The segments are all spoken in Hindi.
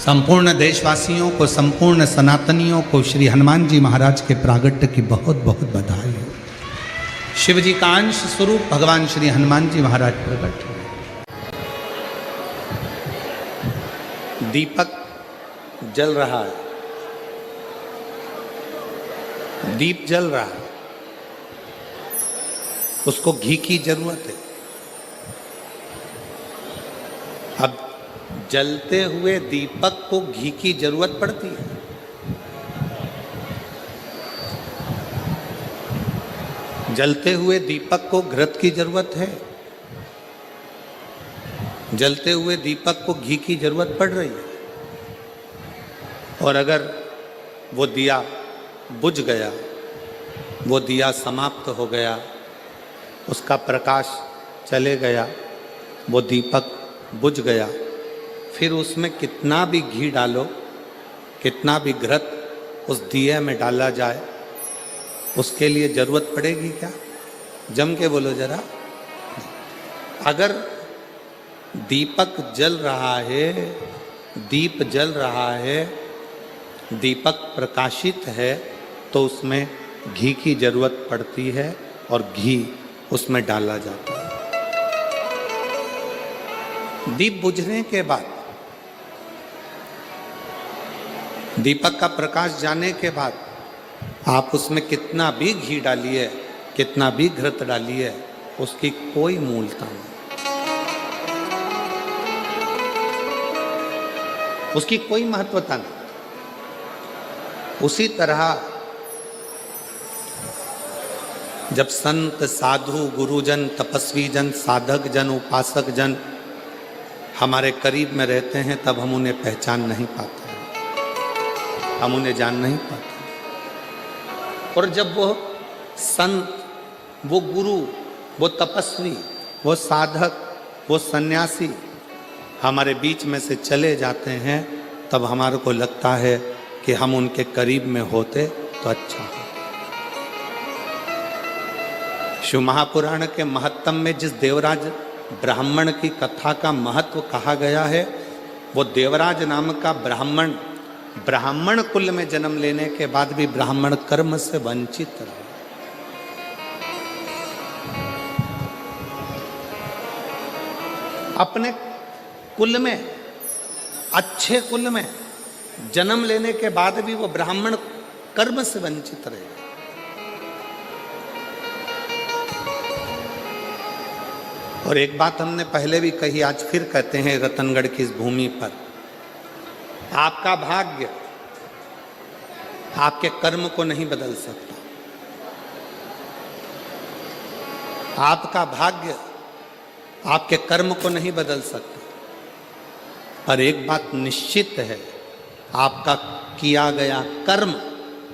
संपूर्ण देशवासियों को, संपूर्ण सनातनियों को श्री हनुमान जी महाराज के प्रागट्य की बहुत बहुत बधाई हो। शिव जी का अंश स्वरूप भगवान श्री हनुमान जी महाराज प्रकट हुए। दीपक जल रहा है, दीप जल रहा है, उसको घी की जरूरत है। अब जलते हुए दीपक को घी की जरूरत पड़ती है। जलते हुए दीपक को घृत की जरूरत है। जलते हुए दीपक को घी की जरूरत पड़ रही है। और अगर वो दिया बुझ गया, वो दिया समाप्त हो गया, उसका प्रकाश चले गया, वो दीपक बुझ गया, फिर उसमें कितना भी घी डालो, कितना भी घृत उस दिए में डाला जाए, उसके लिए जरूरत पड़ेगी क्या? जम के बोलो जरा। अगर दीपक जल रहा है, दीप जल रहा है, दीपक प्रकाशित है, तो उसमें घी की जरूरत पड़ती है और घी उसमें डाला जाता है। दीप बुझने के बाद, दीपक का प्रकाश जाने के बाद आप उसमें कितना भी घी डालिए, कितना भी घृत डालिए, उसकी कोई मूलता नहीं, उसकी कोई महत्वता नहीं। उसी तरह जब संत, साधु, गुरुजन, तपस्वी जन, साधक जन, उपासक जन हमारे करीब में रहते हैं, तब हम उन्हें पहचान नहीं पाते, हम उन्हें जान नहीं पाते। और जब वो संत, वो गुरु, वो तपस्वी, वो साधक, वो सन्यासी हमारे बीच में से चले जाते हैं, तब हमारे को लगता है कि हम उनके करीब में होते तो अच्छा हो। शिव महापुराण के महत्तम में जिस देवराज ब्राह्मण की कथा का महत्व कहा गया है, वो देवराज नाम का ब्राह्मण, ब्राह्मण कुल में जन्म लेने के बाद भी ब्राह्मण कर्म से वंचित रहा। अपने कुल में, अच्छे कुल में जन्म लेने के बाद भी वो ब्राह्मण कर्म से वंचित रहे। और एक बात हमने पहले भी कही, आज फिर कहते हैं रतनगढ़ की इस भूमि पर, आपका भाग्य आपके कर्म को नहीं बदल सकता। आपका भाग्य आपके कर्म को नहीं बदल सकता। पर एक बात निश्चित है, आपका किया गया कर्म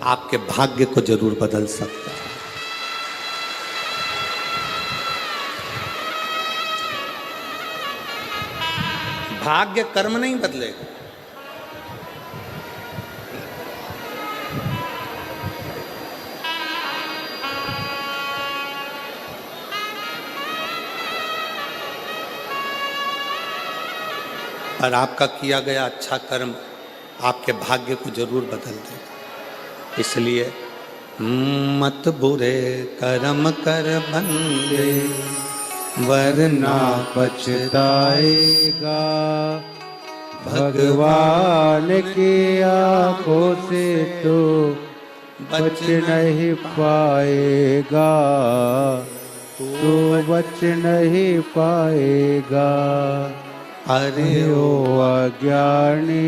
आपके भाग्य को जरूर बदल सकता है। भाग्य कर्म नहीं बदलेगा। और आपका किया गया अच्छा कर्म आपके भाग्य को जरूर बदल देगा। इसलिए मत बुरे कर्म कर बंदे, वरना पछताएगा, भगवान की आंखों से तो बच नहीं पाएगा, तो बच नहीं पाएगा। अरे ओ अज्ञानी,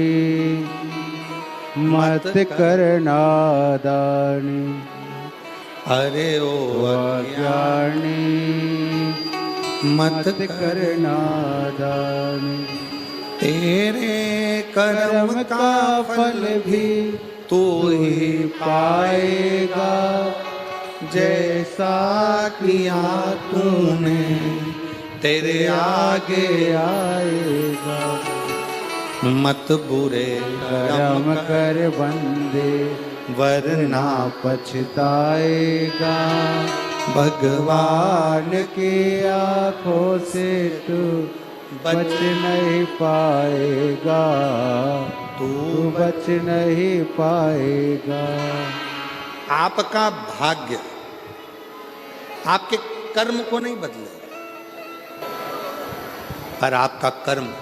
मत कर नादानी, अरे ओ अज्ञानी मत कर नादानी। तेरे कर्म का फल भी तू ही पाएगा, जैसा किया तूने तेरे आगे आएगा। मत बुरे कर्म कर बंदे, वरना पछताएगा, भगवान की आंखों से तू बच नहीं पाएगा, बच नहीं पाएगा। आपका भाग्य आपके कर्म को नहीं बदलेगा, पर आपका कर्म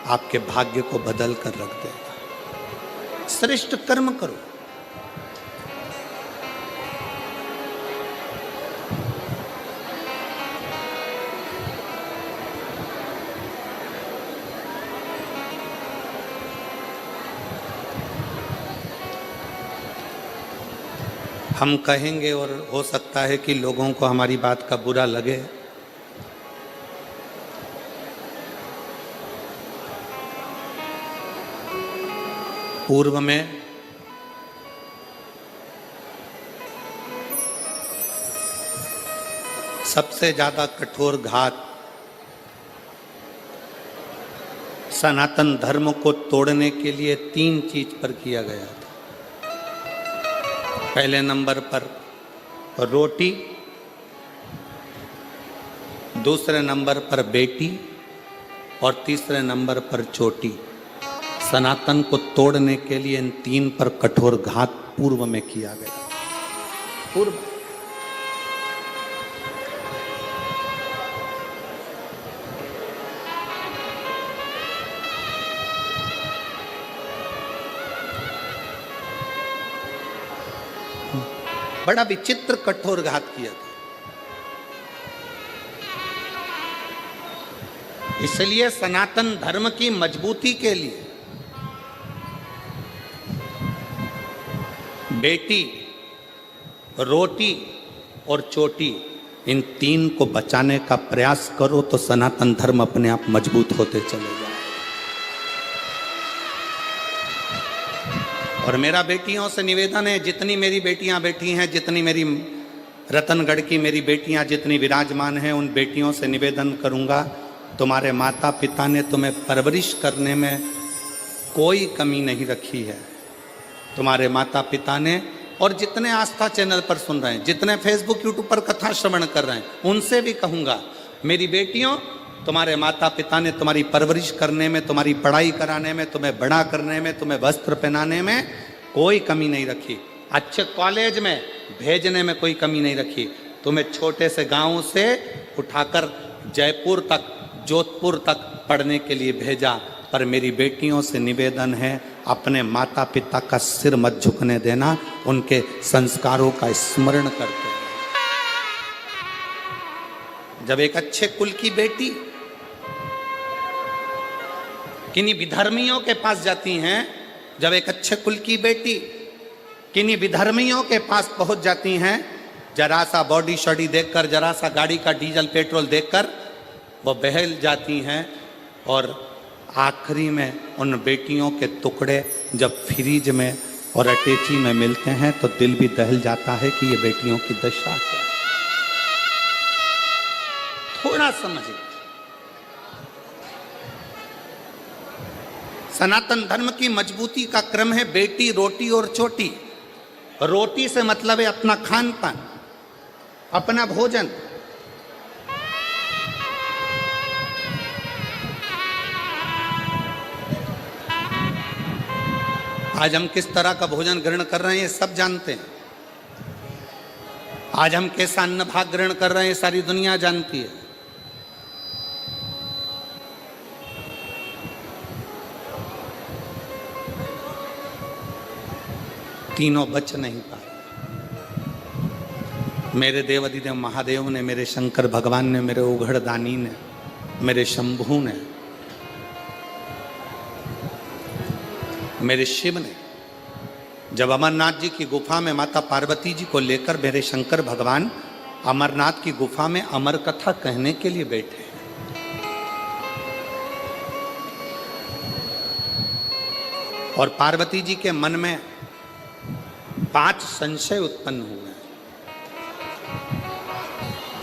आपके भाग्य को बदल कर रख देगा। श्रेष्ठ कर्म करो। हम कहेंगे और हो सकता है कि लोगों को हमारी बात का बुरा लगे, पूर्व में सबसे ज्यादा कठोर घात सनातन धर्म को तोड़ने के लिए 3 चीज पर किया गया था। पहले नंबर पर रोटी, दूसरे नंबर पर बेटी और तीसरे नंबर पर चोटी। सनातन को तोड़ने के लिए इन 3 पर कठोर घात पूर्व में किया गया। पूर्व बड़ा विचित्र कठोर घात किया था। इसलिए सनातन धर्म की मजबूती के लिए बेटी, रोटी और चोटी, इन 3 को बचाने का प्रयास करो तो सनातन धर्म अपने आप मजबूत होते चले जाए। और मेरा बेटियों से निवेदन है, जितनी मेरी बेटियां बैठी हैं, जितनी मेरी रतनगढ़ की मेरी बेटियां जितनी विराजमान हैं, उन बेटियों से निवेदन करूंगा, तुम्हारे माता पिता ने तुम्हें परवरिश करने में कोई कमी नहीं रखी है। तुम्हारे माता पिता ने, और जितने आस्था चैनल पर सुन रहे हैं, जितने फेसबुक यूट्यूब पर कथा श्रवण कर रहे हैं, उनसे भी कहूँगा, मेरी बेटियों, तुम्हारे माता पिता ने तुम्हारी परवरिश करने में, तुम्हारी पढ़ाई कराने में, तुम्हें बड़ा करने में, तुम्हें वस्त्र पहनाने में कोई कमी नहीं रखी। अच्छे कॉलेज में भेजने में कोई कमी नहीं रखी। तुम्हें छोटे से गांव से उठाकर जयपुर तक, जोधपुर तक पढ़ने के लिए भेजा। पर मेरी बेटियों से निवेदन है, अपने माता पिता का सिर मत झुकने देना, उनके संस्कारों का स्मरण करते हैं। जब एक अच्छे कुल की बेटी किन्हीं विधर्मियों के पास जाती हैं, जब एक अच्छे कुल की बेटी किन्हीं विधर्मियों के पास पहुंच जाती हैं, जरा सा बॉडी शॉडी देखकर, जरा सा गाड़ी का डीजल पेट्रोल देखकर वो बहल जाती हैं, और आखिरी में उन बेटियों के टुकड़े जब फ्रिज में और अटैची में मिलते हैं तो दिल भी दहल जाता है कि ये बेटियों की दशा है। थोड़ा समझिए, सनातन धर्म की मजबूती का क्रम है बेटी, रोटी और चोटी। रोटी से मतलब है अपना खान पान, अपना भोजन। आज हम किस तरह का भोजन ग्रहण कर रहे हैं ये सब जानते हैं। आज हम कैसा अन्न भाग ग्रहण कर रहे हैं सारी दुनिया जानती है। तीनों बच नहीं पाए। मेरे देव अधिदेव महादेव ने, मेरे शंकर भगवान ने, मेरे उघड़ दानी ने, मेरे शंभू ने, मेरे शिव ने, जब अमरनाथ जी की गुफा में माता पार्वती जी को लेकर मेरे शंकर भगवान अमरनाथ की गुफा में अमर कथा कहने के लिए बैठे हैं, और पार्वती जी के मन में 5 संशय उत्पन्न हुए।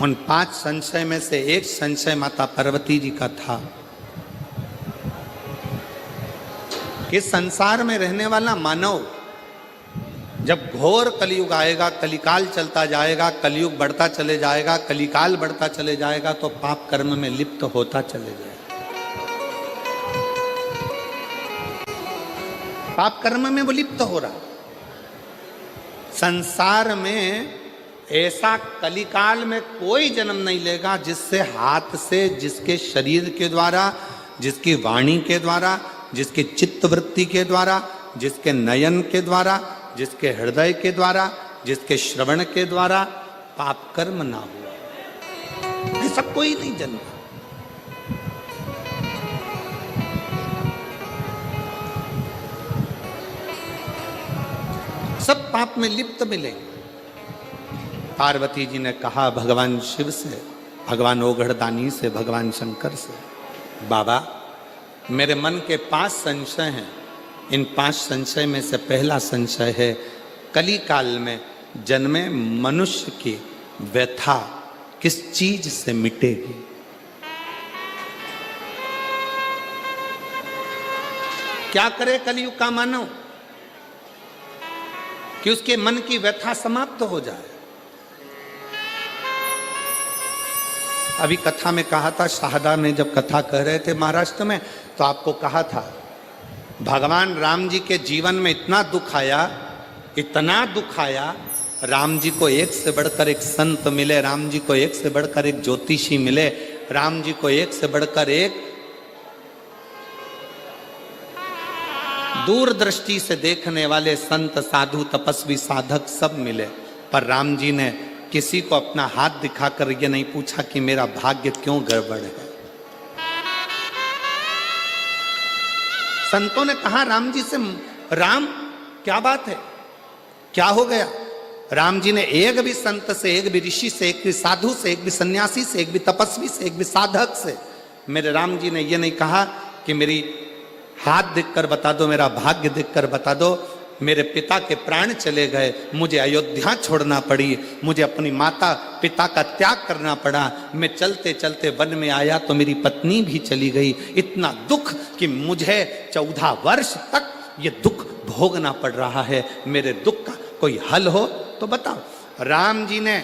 उन 5 संशय में से एक संशय माता पार्वती जी का था कि संसार में रहने वाला मानव जब घोर कलयुग आएगा, कलिकाल चलता जाएगा, कलयुग बढ़ता चले जाएगा, कलिकाल बढ़ता चले जाएगा, तो पाप कर्म में लिप्त होता चले जाएगा। पाप कर्म में वो लिप्त हो रहा। संसार में ऐसा कलिकाल में कोई जन्म नहीं लेगा जिससे हाथ से, जिसके शरीर के द्वारा, जिसकी वाणी के द्वारा, जिसकी चित्त वृत्ति के द्वारा, जिसके नयन के द्वारा, जिसके हृदय के द्वारा, जिसके श्रवण के द्वारा पाप कर्म ना हुआ। ऐसा कोई नहीं जन्मा। सब पाप में लिप्त मिले। पार्वती जी ने कहा भगवान शिव से, भगवान ओघड़दानी से, भगवान शंकर से, बाबा मेरे मन के 5 संशय हैं। इन 5 संशय में से पहला संशय है कली काल में जन्मे मनुष्य की व्यथा किस चीज से मिटेगी। क्या करे कलयुग का मानव कि उसके मन की व्यथा समाप्त हो जाए। अभी कथा में कहा था, शाहदा में जब कथा कह रहे थे महाराष्ट्र में, तो आपको कहा था भगवान राम जी के जीवन में इतना दुख आया, इतना दुख आया। राम जी को एक से बढ़कर एक संत मिले, राम जी को एक से बढ़कर एक ज्योतिषी मिले, राम जी को एक से बढ़कर एक दूरदृष्टि से देखने वाले संत, साधु, तपस्वी, साधक सब मिले। पर राम जी ने किसी को अपना हाथ दिखाकर ये नहीं पूछा कि मेरा भाग्य क्यों गड़बड़ है। संतों ने कहा राम जी से, राम क्या बात है, क्या हो गया। राम जी ने एक भी संत से, एक भी ऋषि से, एक भी साधु से, एक भी सन्यासी से, एक भी तपस्वी से, एक भी साधक से, मेरे राम जी ने ये नहीं कहा कि मेरी हाथ देखकर बता दो, मेरा भाग्य देखकर बता दो। मेरे पिता के प्राण चले गए, मुझे अयोध्या छोड़ना पड़ी, मुझे अपनी माता पिता का त्याग करना पड़ा, मैं चलते चलते वन में आया तो मेरी पत्नी भी चली गई। इतना दुख कि मुझे 14 वर्ष तक ये दुख भोगना पड़ रहा है। मेरे दुख का कोई हल हो तो बताओ। राम जी ने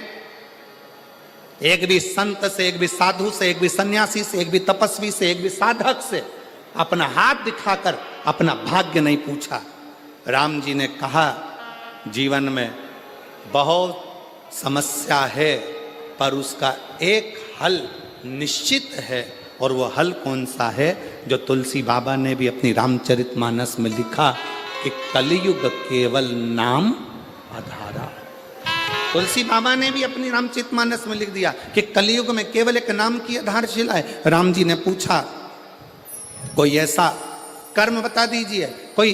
एक भी संत से, एक भी साधु से, एक भी सन्यासी से, एक भी तपस्वी से, एक भी साधक से अपना हाथ दिखाकर अपना भाग्य नहीं पूछा। राम जी ने कहा जीवन में बहुत समस्या है, पर उसका एक हल निश्चित है। और वो हल कौन सा है? जो तुलसी बाबा ने भी अपनी रामचरितमानस में लिखा कि कलयुग केवल नाम आधारा। तुलसी बाबा ने भी अपनी रामचरितमानस में लिख दिया कि कलयुग में केवल एक नाम की आधारशिला है। राम जी ने पूछा कोई ऐसा कर्म बता दीजिए, कोई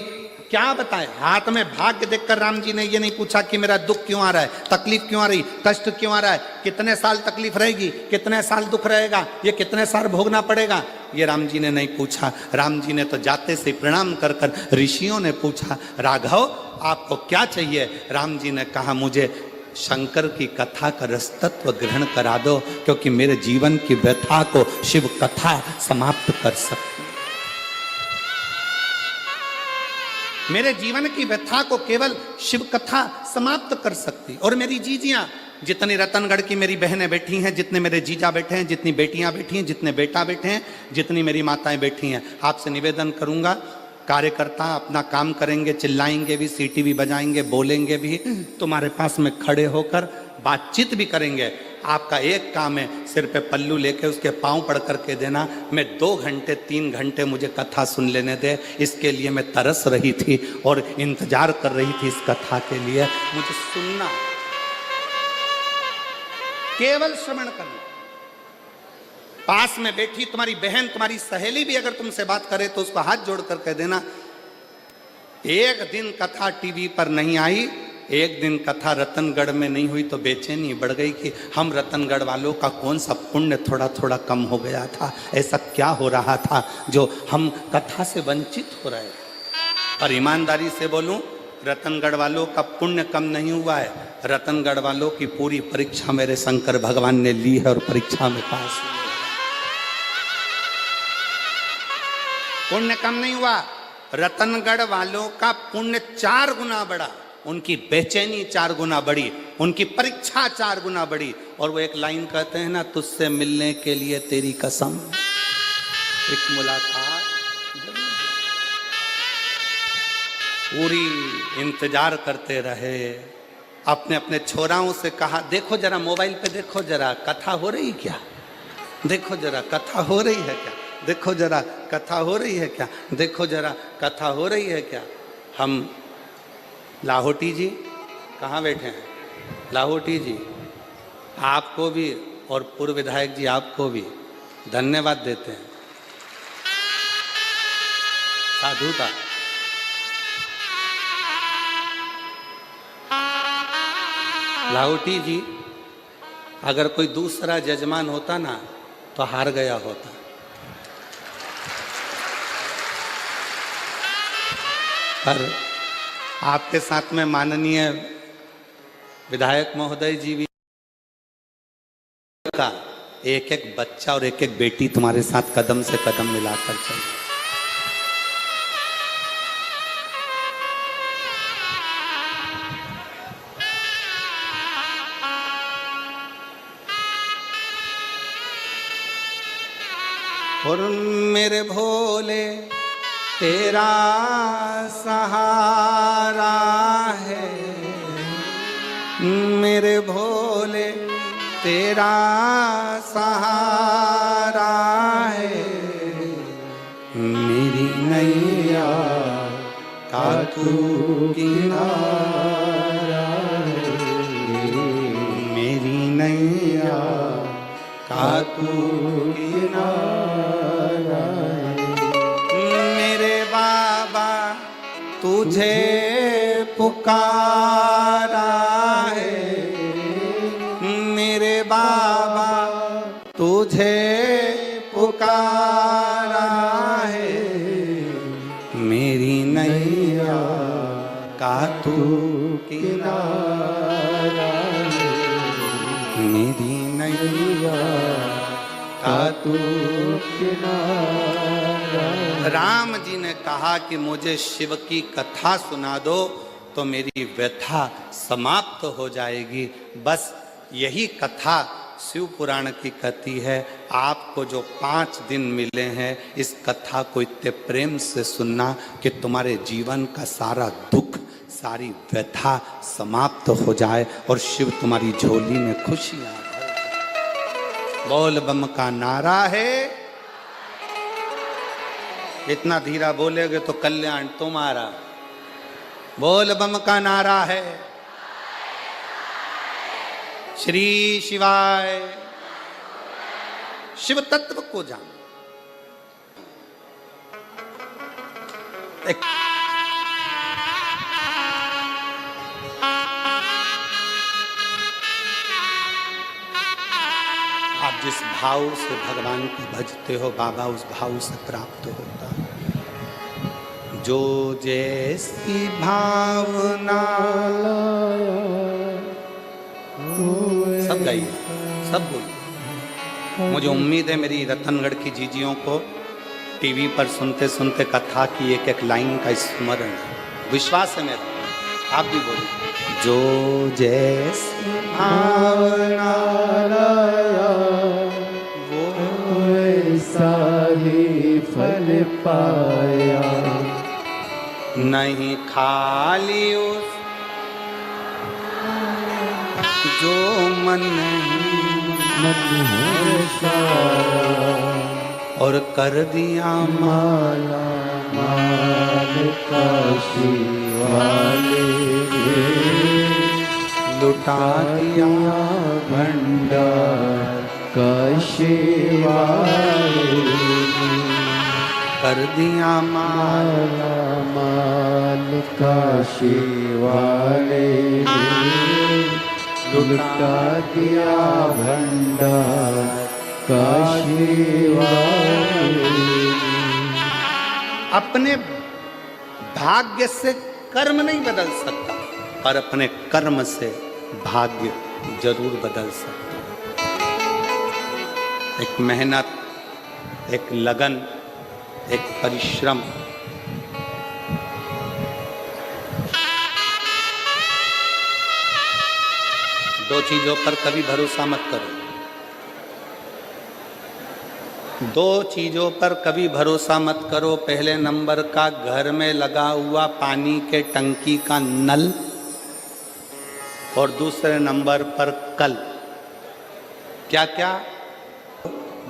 क्या बताए। हाथ में भाग्य देखकर राम जी ने ये नहीं पूछा कि मेरा दुख क्यों आ रहा है, तकलीफ क्यों आ रही, कष्ट क्यों आ रहा है, कितने साल तकलीफ रहेगी, कितने साल दुख रहेगा, ये कितने साल भोगना पड़ेगा, ये राम जी ने नहीं पूछा। राम जी ने तो जाते से प्रणाम कर कर ऋषियों ने पूछा राघव आपको क्या चाहिए। राम जी ने कहा मुझे शंकर की कथा का रसतत्व ग्रहण करा दो, क्योंकि मेरे जीवन की व्यथा को शिव कथा समाप्त कर सकती, मेरे जीवन की व्यथा को केवल शिव कथा समाप्त कर सकती। और मेरी जीजियां, जितनी रतनगढ़ की मेरी बहनें बैठी हैं, जितने मेरे जीजा बैठे हैं, जितनी बेटियां बैठी हैं, जितने बेटा बैठे हैं, जितनी मेरी माताएं बैठी हैं, आपसे निवेदन करूंगा कार्यकर्ता अपना काम करेंगे, चिल्लाएंगे भी, सीटी भी बजाएंगे, बोलेंगे भी, तुम्हारे पास में खड़े होकर बातचीत भी करेंगे। आपका एक काम है, सिर पे पल्लू लेके उसके पांव पड़ करके देना। मैं 2 घंटे 3 घंटे मुझे कथा सुन लेने दे, इसके लिए मैं तरस रही थी और इंतजार कर रही थी इस कथा के लिए। मुझे सुनना, केवल श्रवण करना। पास में बैठी तुम्हारी बहन, तुम्हारी सहेली भी अगर तुमसे बात करे तो उसको हाथ जोड़ कर कह देना। एक दिन कथा टीवी पर नहीं आई, एक दिन कथा रतनगढ़ में नहीं हुई तो बेचैनी बढ़ गई कि हम रतनगढ़ वालों का कौन सा पुण्य थोड़ा थोड़ा कम हो गया था, ऐसा क्या हो रहा था जो हम कथा से वंचित हो रहे थे। पर ईमानदारी से बोलूं, रतनगढ़ वालों का पुण्य कम नहीं हुआ है। रतनगढ़ वालों की पूरी परीक्षा मेरे शंकर भगवान ने ली है और परीक्षा में पास हुए। पुण्य कम नहीं हुआ, रतनगढ़ वालों का पुण्य 4 गुना बढ़ा, उनकी बेचैनी 4 गुना बढ़ी, उनकी परीक्षा 4 गुना बढ़ी। और वो एक लाइन कहते हैं ना, तुझसे मिलने के लिए तेरी कसम, एक मुलाकात। पूरी इंतजार करते रहे। अपने अपने छोराओं से कहा, देखो जरा मोबाइल पे, देखो जरा कथा हो रही क्या, देखो जरा कथा हो रही है क्या, देखो जरा कथा हो रही है क्या, देखो जरा कथा हो रही है क्या। हम लाहौटी जी कहाँ बैठे हैं? लाहौटी जी आपको भी और पूर्व विधायक जी आपको भी धन्यवाद देते हैं, साधुता। लाहौटी जी, अगर कोई दूसरा जजमान होता ना तो हार गया होता। पर आपके साथ में माननीय विधायक महोदय जी भी का एक एक बच्चा और एक एक बेटी तुम्हारे साथ कदम से कदम मिलाकर चल। और मेरे भोले तेरा सहारा है, मेरे भोले तेरा सहारा है, मेरी नैया का तू किनारा है, मेरी नैया का तू किनारा है। मेरे बाबा तुझे पुकारा है, मेरे बाबा तुझे पुकारा है, मेरी नैया का तू किनारा है, मेरी नैया का तू किनारा। राम जी ने कहा कि मुझे शिव की कथा सुना दो तो मेरी व्यथा समाप्त हो जाएगी। बस यही कथा शिव पुराण की कथी है। आपको जो 5 दिन मिले हैं, इस कथा को इतने प्रेम से सुनना कि तुम्हारे जीवन का सारा दुख, सारी व्यथा समाप्त हो जाए और शिव तुम्हारी झोली में खुशियां भर। बोल बम का नारा है। इतना धीरा बोलेगे तो कल्याण तुम्हारा। बोल बम का नारा है। श्री शिवाय। शिव तत्व को जान। आप जिस भाव से भगवान को भजते हो, बाबा उस भाव से प्राप्त होता है। जो जैसी भावना, सब गाइए, सब बोलिए। मुझे उम्मीद है मेरी रतनगढ़ की जीजियों को टीवी पर सुनते सुनते कथा की एक एक लाइन का स्मरण है। विश्वास है मेरा, आप भी बोलिए। जो जैसी भावना वो वैसा ही फल पाया, नहीं खाली उस जो मन नहीं और कर दिया माला माल काशी वाले, लुटा दिया भंडार काशी वाले, कर दिया माला माल काशी वाले, लुटा दिया भंडार काशी वाले। अपने भाग्य से कर्म नहीं बदल सकता, पर अपने कर्म से भाग्य जरूर बदल सकता। एक मेहनत, एक लगन, एक परिश्रम, दो चीजों पर कभी भरोसा मत करो। दो चीजों पर कभी भरोसा मत करो। पहले नंबर का घर में लगा हुआ पानी के टंकी का नल, और दूसरे नंबर पर कल। क्या क्या?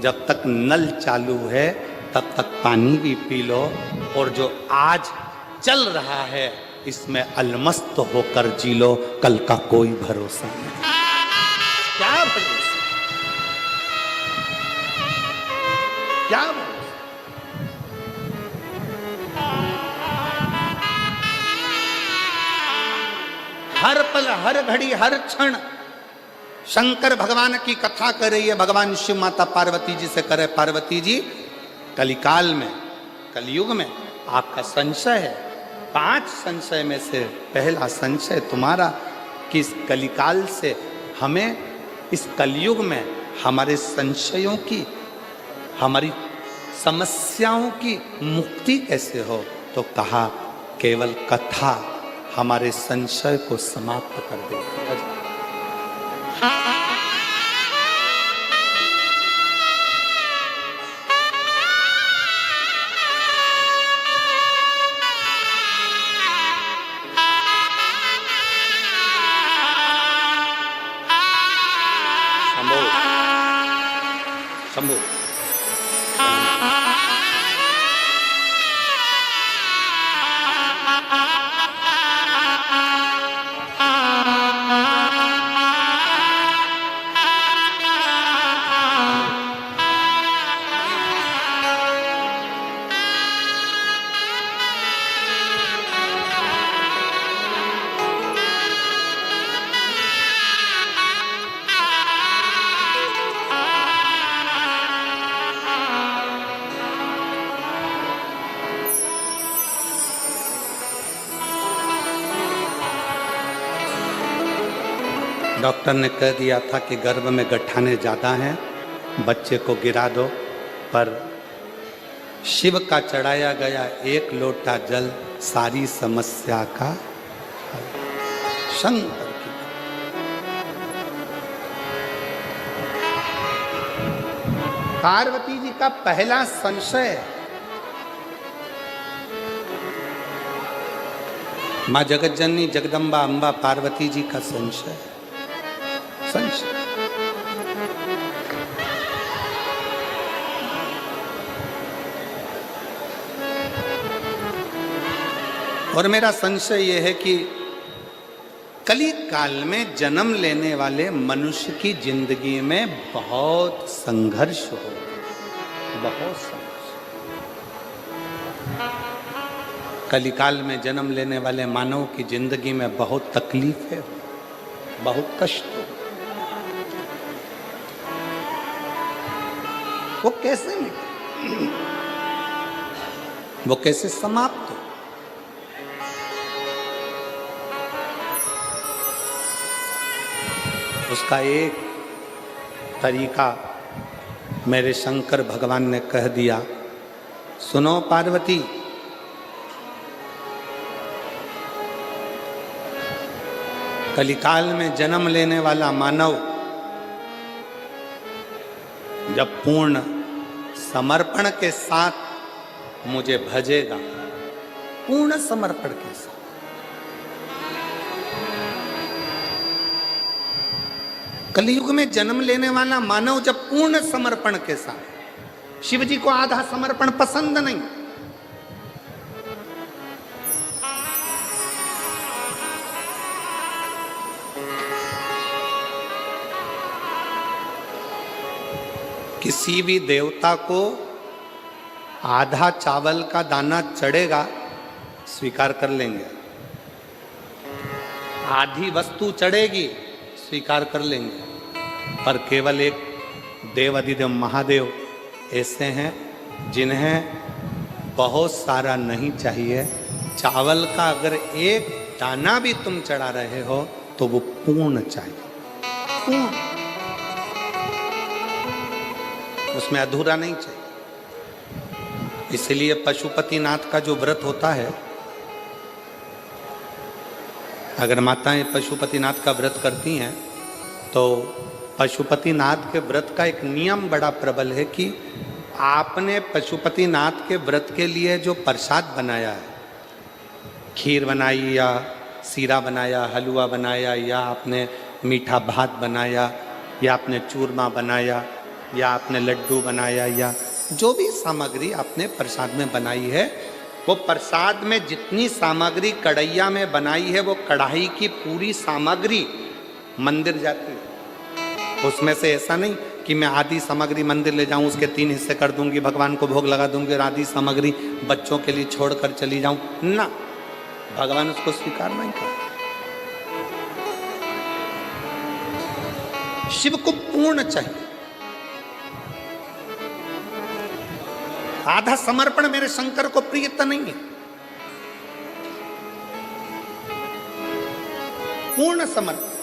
जब तक नल चालू है तब तक पानी भी पी लो, और जो आज चल रहा है इसमें अलमस्त होकर जी लो। कल का कोई भरोसा नहीं। क्या भरोसा, क्या भरोसा? हर पल, हर घड़ी, हर क्षण शंकर भगवान की कथा कर रही है। भगवान शिव माता पार्वती जी से करे, पार्वती जी कलिकाल में, कलयुग में आपका संशय है। 5 संशय में से पहला संशय तुम्हारा कि इस कलिकाल से हमें, इस कलयुग में हमारे संशयों की, हमारी समस्याओं की मुक्ति कैसे हो? तो कहा केवल कथा हमारे संशय को समाप्त कर देती है। शंभू डॉक्टर ने कह दिया था कि गर्भ में गठाने ज़्यादा हैं, बच्चे को गिरा दो। पर शिव का चढ़ाया गया 1 लोटा जल सारी समस्या का हल। शंकर की पार्वती जी का पहला संशय, माँ जगतजननी जगदम्बा अम्बा पार्वती जी का संशय। और मेरा संशय यह है कि कली काल में जन्म लेने वाले मनुष्य की जिंदगी में बहुत संघर्ष हो, बहुत संघर्ष। कलिकाल में जन्म लेने वाले मानव की जिंदगी में बहुत तकलीफें, बहुत कष्ट हो। वो कैसे मिटे, वो कैसे समाप्त हो? उसका एक तरीका मेरे शंकर भगवान ने कह दिया। सुनो पार्वती, कलिकाल में जन्म लेने वाला मानव जब पूर्ण समर्पण के साथ मुझे भजेगा, पूर्ण समर्पण के साथ, कलयुग में जन्म लेने वाला मानव जब पूर्ण समर्पण के साथ, शिव जी को आधा समर्पण पसंद नहीं, किसी भी देवता को आधा चावल का दाना चढ़ेगा स्वीकार कर लेंगे, आधी वस्तु चढ़ेगी स्वीकार कर लेंगे, पर केवल एक देवाधिदेव महादेव ऐसे हैं जिन्हें बहुत सारा नहीं चाहिए। चावल का अगर एक दाना भी तुम चढ़ा रहे हो तो वो पूर्ण चाहिए, पूर्ण, उसमें अधूरा नहीं चाहिए। इसलिए पशुपतिनाथ का जो व्रत होता है, अगर माताएं पशुपतिनाथ का व्रत करती हैं तो पशुपतिनाथ के व्रत का एक नियम बड़ा प्रबल है कि आपने पशुपतिनाथ के व्रत के लिए जो प्रसाद बनाया है, खीर बनाई या सीरा बनाया, हलवा बनाया, या आपने मीठा भात बनाया, या आपने चूरमा बनाया, या आपने लड्डू बनाया, या जो भी सामग्री आपने प्रसाद में बनाई है, वो प्रसाद में जितनी सामग्री कढ़ैया में बनाई है, वो कढ़ाई की पूरी सामग्री मंदिर जाती है। उसमें से ऐसा नहीं कि मैं आधी सामग्री मंदिर ले जाऊं, उसके 3 हिस्से कर दूंगी, भगवान को भोग लगा दूंगी और आधी सामग्री बच्चों के लिए छोड़कर चली जाऊं ना, भगवान उसको स्वीकार नहीं करता। शिव को पूर्ण चाहिए। आधा समर्पण मेरे शंकर को प्रियता नहीं है, पूर्ण समर्पण।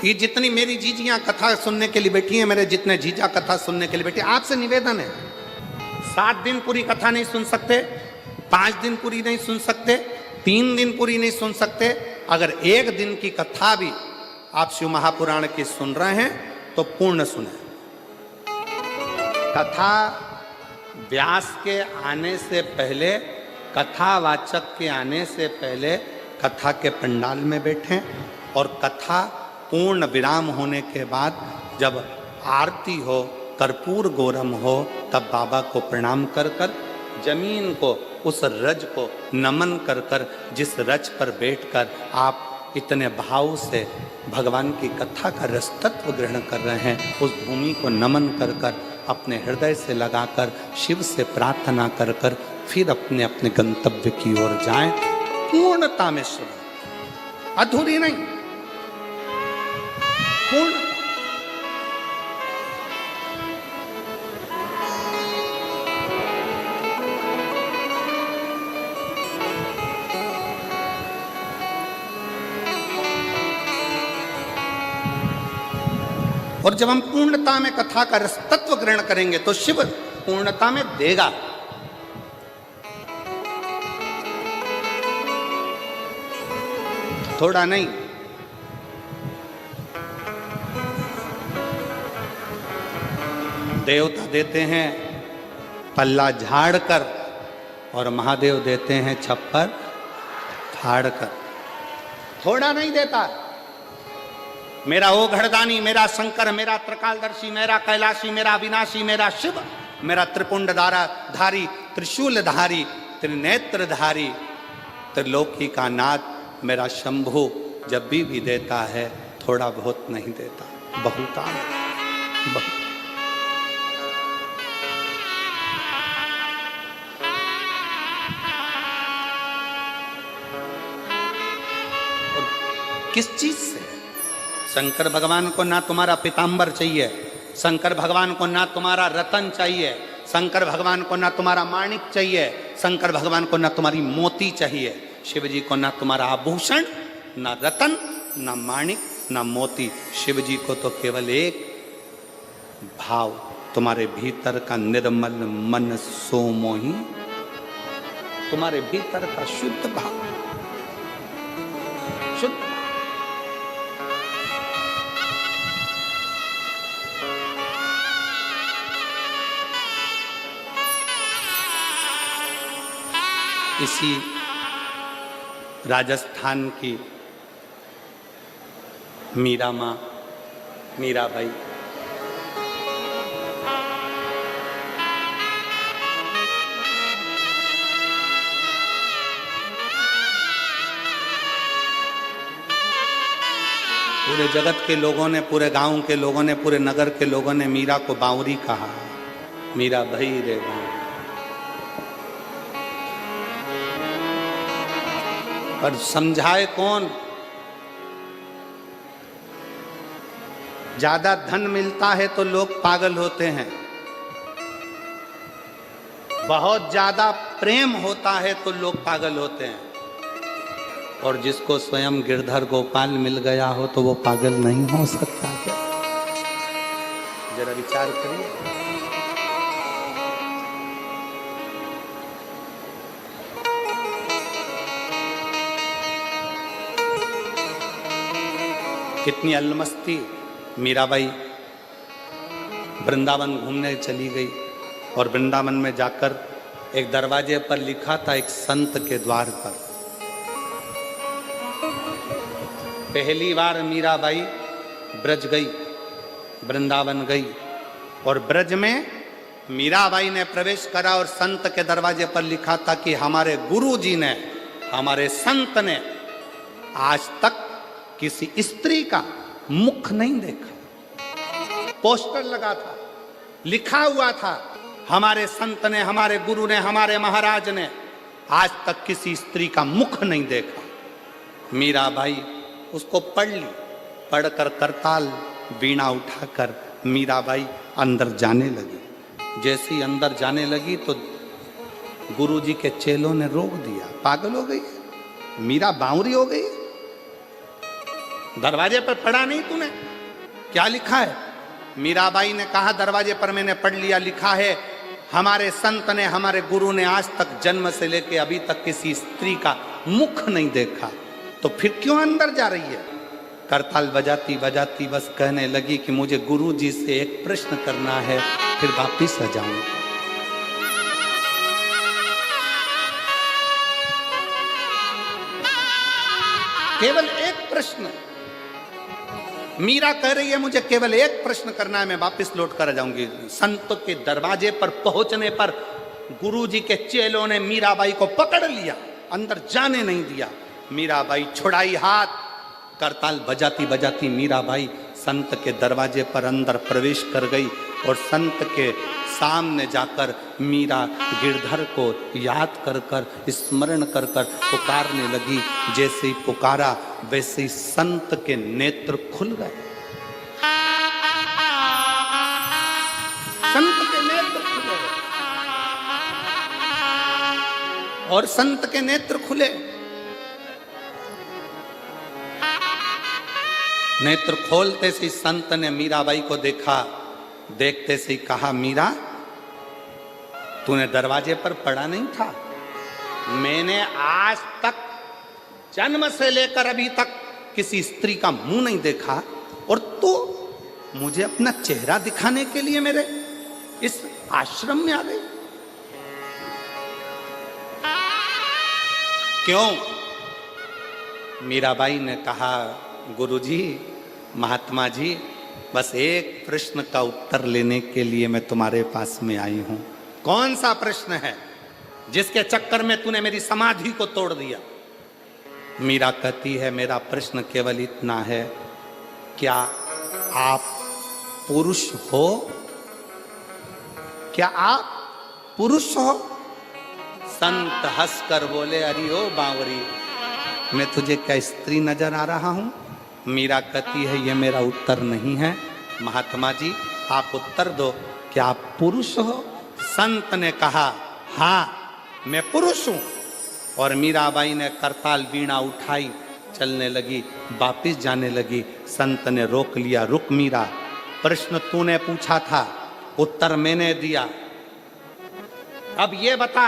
ये जितनी मेरी जीजियां कथा सुनने के लिए बैठी हैं, मेरे जितने जीजा कथा सुनने के लिए बैठी, आपसे निवेदन है, 7 दिन पूरी कथा नहीं सुन सकते, 5 दिन पूरी नहीं सुन सकते, 3 दिन पूरी नहीं सुन सकते, अगर 1 दिन की कथा भी आप शिव महापुराण की सुन रहे हैं तो पूर्ण सुने। कथा व्यास के आने से पहले, कथावाचक के आने से पहले कथा के पंडाल में बैठें, और कथा पूर्ण विराम होने के बाद जब आरती हो, कर्पूर गौरम हो, तब बाबा को प्रणाम कर कर, जमीन को, उस रज को नमन कर कर, जिस रज पर बैठकर आप इतने भाव से भगवान की कथा का रस तत्व ग्रहण कर रहे हैं, उस भूमि को नमन कर कर, अपने हृदय से लगाकर, शिव से प्रार्थना कर कर, फिर अपने अपने गंतव्य की ओर जाएं, पूर्णता में शिव, अधूरी नहीं, पूर्ण। और जब हम पूर्णता में कथा का रस तत्व ग्रहण करेंगे तो शिव पूर्णता में देगा। थोड़ा नहीं, देवता देते हैं पल्ला झाड़ कर, और महादेव देते हैं छप्पर फाड़ कर, थोड़ा नहीं देता। मेरा ओ घड़दानी, मेरा शंकर, मेरा त्रिकालदर्शी, मेरा कैलाशी, मेरा अविनाशी, मेरा शिव, मेरा त्रिपुंड धारी, त्रिशूलधारी, त्रिनेत्रधारी, त्रिलोकी का नाथ, मेरा शंभु जब भी देता है थोड़ा बहुत नहीं देता, बहुतान बहुत। किस चीज से? शंकर भगवान को ना तुम्हारा पीतांबर चाहिए, शंकर भगवान को ना तुम्हारा रतन चाहिए, शंकर भगवान को ना तुम्हारा माणिक चाहिए, शंकर भगवान को ना तुम्हारी मोती चाहिए, शिव जी को ना तुम्हारा आभूषण, ना रतन, ना माणिक, ना मोती। शिव जी को तो केवल एक भाव, तुम्हारे भीतर का निर्मल मन सोमोही, तुम्हारे भीतर का शुद्ध भाव, शुद्ध। इसी राजस्थान की मीरा माँ, मीराबाई, पूरे जगत के लोगों ने, पूरे गांव के लोगों ने, पूरे नगर के लोगों ने मीरा को बावरी कहा, मीरा भाई रे बावरी। पर समझाए कौन? ज्यादा धन मिलता है तो लोग पागल होते हैं, बहुत ज्यादा प्रेम होता है तो लोग पागल होते हैं, और जिसको स्वयं गिरधर गोपाल मिल गया हो तो वो पागल नहीं हो सकता क्या? जरा विचार करिए। कितनी अलमस्ती। मीराबाई वृंदावन घूमने चली गई और वृंदावन में जाकर एक दरवाजे पर लिखा था, एक संत के द्वार पर। पहली बार मीराबाई ब्रज गई, वृंदावन गई और ब्रज में मीराबाई ने प्रवेश करा और संत के दरवाजे पर लिखा था कि हमारे गुरु जी ने, हमारे संत ने आज तक किसी स्त्री का मुख नहीं देखा। पोस्टर लगा था, लिखा हुआ था, हमारे संत ने, हमारे गुरु ने, हमारे महाराज ने आज तक किसी स्त्री का मुख नहीं देखा। मीराबाई उसको पढ़ ली, पढ़कर करताल वीणा उठाकर मीराबाई अंदर जाने लगी। जैसे ही अंदर जाने लगी तो गुरुजी के चेलों ने रोक दिया। पागल हो गई, मीरा बावरी हो गई, दरवाजे पर पढ़ा नहीं तूने, क्या लिखा है? मीराबाई ने कहा, दरवाजे पर मैंने पढ़ लिया, लिखा है हमारे संत ने, हमारे गुरु ने आज तक जन्म से लेके अभी तक किसी स्त्री का मुख नहीं देखा, तो फिर क्यों अंदर जा रही है? करताल बजाती बजाती बस कहने लगी कि मुझे गुरु जी से एक प्रश्न करना है, फिर वापिस आ जाऊंगी। केवल एक प्रश्न, मीरा कह रही है मुझे केवल एक प्रश्न करना है, मैं वापस लौट कर आ जाऊंगी। संत के दरवाजे पर पहुंचने पर गुरुजी के चेलों ने मीराबाई को पकड़ लिया, अंदर जाने नहीं दिया। मीराबाई छुड़ाई हाथ, करताल बजाती बजाती मीराबाई संत के दरवाजे पर अंदर प्रवेश कर गई और संत के सामने जाकर मीरा गिरधर को याद कर कर, स्मरण कर कर पुकारने लगी। जैसे ही पुकारा वैसे ही संत के नेत्र खुल गए, संत के नेत्र खुले और संत के नेत्र खुले। नेत्र खोलते से संत ने मीराबाई को देखा, देखते से ही कहा, मीरा तूने दरवाजे पर पड़ा नहीं था, मैंने आज तक जन्म से लेकर अभी तक किसी स्त्री का मुंह नहीं देखा और तू मुझे अपना चेहरा दिखाने के लिए मेरे इस आश्रम में आ गई। क्यों? मीराबाई ने कहा, गुरुजी, महात्मा जी, बस एक प्रश्न का उत्तर लेने के लिए मैं तुम्हारे पास में आई हूं। कौन सा प्रश्न है जिसके चक्कर में तूने मेरी समाधि को तोड़ दिया? मीरा कहती है, मेरा प्रश्न केवल इतना है, क्या आप पुरुष हो? क्या आप पुरुष हो? संत हंसकर बोले, अरे ओ बावरी, मैं तुझे क्या स्त्री नजर आ रहा हूं? मीरा कहती है, ये मेरा उत्तर नहीं है, महात्मा जी आप उत्तर दो, क्या आप पुरुष हो? संत ने कहा, हाँ मैं पुरुष हूं। और मीराबाई ने करताल वीणा उठाई, चलने लगी, वापिस जाने लगी। संत ने रोक लिया, रुक मीरा, प्रश्न तूने पूछा था, उत्तर मैंने दिया, अब ये बता